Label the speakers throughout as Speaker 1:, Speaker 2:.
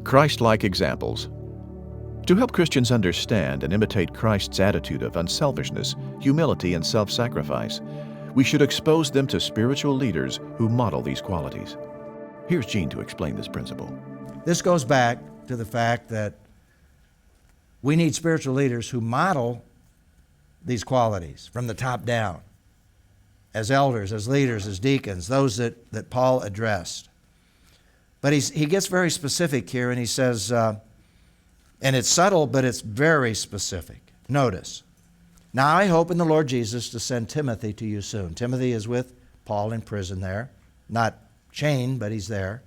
Speaker 1: Christlike examples. To help Christians understand and imitate Christ's attitude of unselfishness, humility, and self-sacrifice, we should expose them to spiritual leaders who model these qualities. Here's Gene to explain this principle.
Speaker 2: This goes back to the fact that we need spiritual leaders who model these qualities from the top down, as elders, as leaders, as deacons, those that Paul addressed. But he gets very specific here, and he says, and it's subtle, but it's very specific. Notice, now I hope in the Lord Jesus to send Timothy to you soon. Timothy is with Paul in prison there, not chained, but he's there,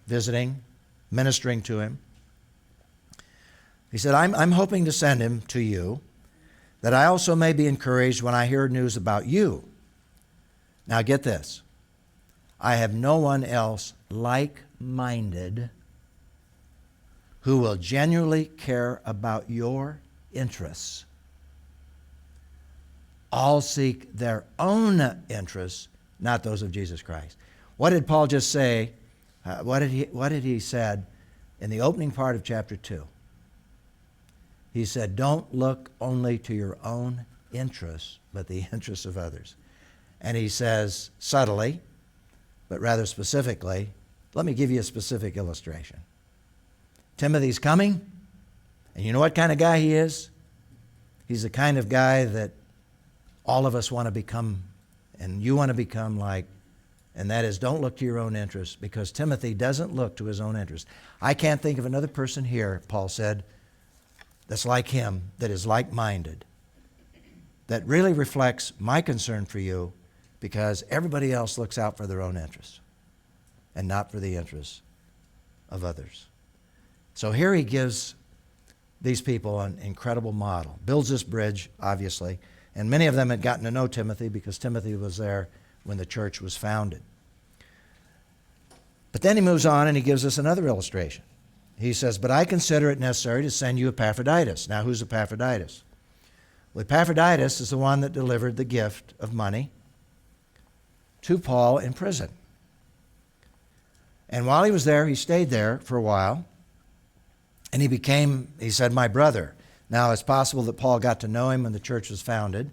Speaker 2: visiting, ministering to him. He said, I'm hoping to send him to you, that I also may be encouraged when I hear news about you. Now get this. I have no one else like-minded who will genuinely care about your interests. All seek their own interests, not those of Jesus Christ. What did Paul just say? What did he said in the opening part of chapter 2? He said, don't look only to your own interests, but the interests of others. And he says subtly, but rather specifically, let me give you a specific illustration. Timothy's coming, and you know what kind of guy he is? He's the kind of guy that all of us want to become, and you want to become like, and that is, don't look to your own interests, because Timothy doesn't look to his own interests. I can't think of another person here, Paul said, that's like him, that is like-minded, that really reflects my concern for you, because everybody else looks out for their own interests and not for the interests of others. So here he gives these people an incredible model, builds this bridge, obviously, and many of them had gotten to know Timothy because Timothy was there when the church was founded. But then he moves on and he gives us another illustration. He says, but I consider it necessary to send you Epaphroditus. Now, who's Epaphroditus? Well, Epaphroditus is the one that delivered the gift of money to Paul in prison. And while he was there, he stayed there for a while, and he said, my brother. Now, it's possible that Paul got to know him when the church was founded,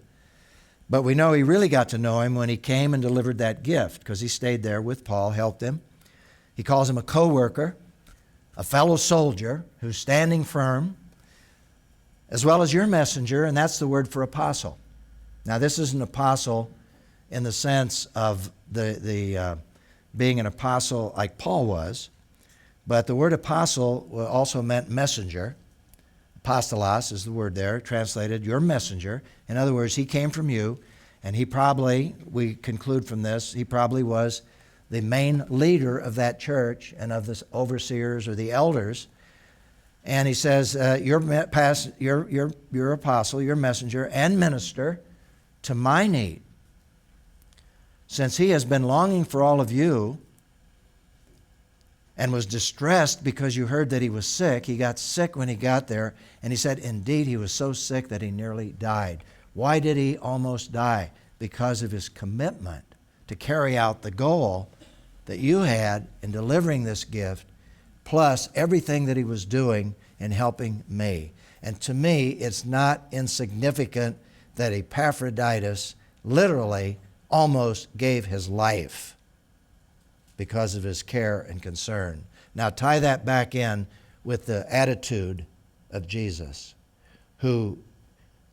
Speaker 2: but we know he really got to know him when he came and delivered that gift, because he stayed there with Paul, helped him. He calls him a co-worker, a fellow soldier who's standing firm, as well as your messenger, and that's the word for apostle. Now, this is an apostle in the sense of the being an apostle like Paul was, but the word apostle also meant messenger. Apostolos is the word there, translated your messenger. In other words, he came from you, and he probably, we conclude from this, he probably was the main leader of that church and of the overseers or the elders. And he says, your apostle, your messenger, and minister to my need. Since he has been longing for all of you and was distressed because you heard that he was sick. He got sick when he got there, and he said, indeed, he was so sick that he nearly died. Why did he almost die? Because of his commitment to carry out the goal that you had in delivering this gift, plus everything that he was doing in helping me. And to me, it's not insignificant that Epaphroditus literally almost gave his life because of his care and concern. Now tie that back in with the attitude of Jesus, who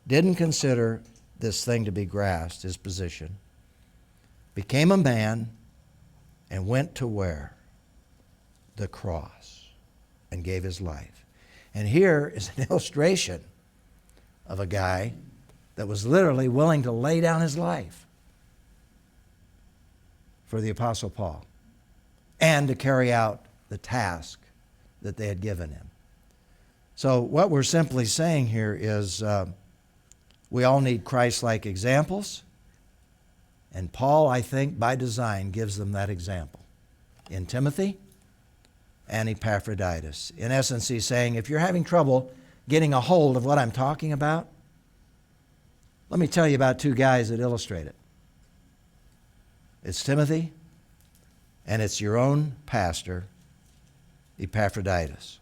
Speaker 2: didn't consider this thing to be grasped, his position, became a man, and went to where? The cross, and gave his life. And here is an illustration of a guy that was literally willing to lay down his life for the Apostle Paul and to carry out the task that they had given him. So what we're simply saying here is we all need Christ-like examples, and Paul, I think, by design, gives them that example in Timothy and Epaphroditus. In essence, he's saying, if you're having trouble getting a hold of what I'm talking about, let me tell you about two guys that illustrate it. It's Timothy, and it's your own pastor, Epaphroditus.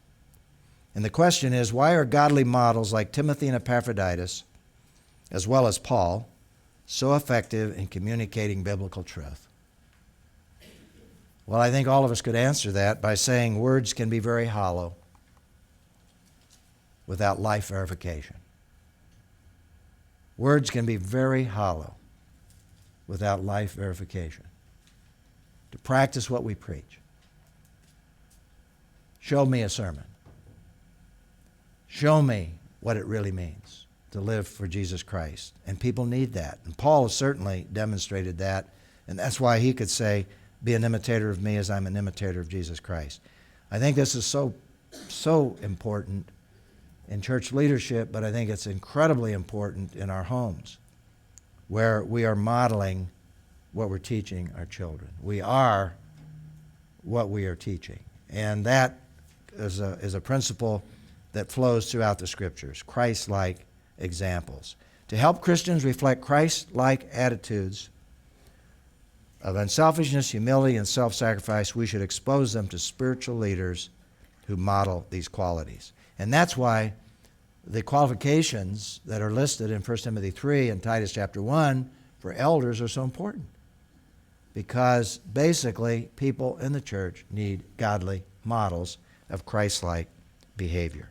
Speaker 2: And the question is, why are godly models like Timothy and Epaphroditus, as well as Paul, so effective in communicating biblical truth? Well, I think all of us could answer that by saying words can be very hollow without life verification. Words can be very hollow without life verification. To practice what we preach. Show me a sermon. Show me what it really means to live for Jesus Christ. And people need that. And Paul has certainly demonstrated that. And that's why he could say, be an imitator of me as I'm an imitator of Jesus Christ. I think this is so important in church leadership, but I think it's incredibly important in our homes, where we are modeling what we're teaching our children. We are what we are teaching. And that is a principle that flows throughout the Scriptures, Christ-like examples. To help Christians reflect Christ-like attitudes of unselfishness, humility, and self-sacrifice, we should expose them to spiritual leaders who model these qualities. And that's why the qualifications that are listed in 1 Timothy 3 and Titus chapter 1 for elders are so important. Because basically, people in the church need godly models of Christ-like behavior.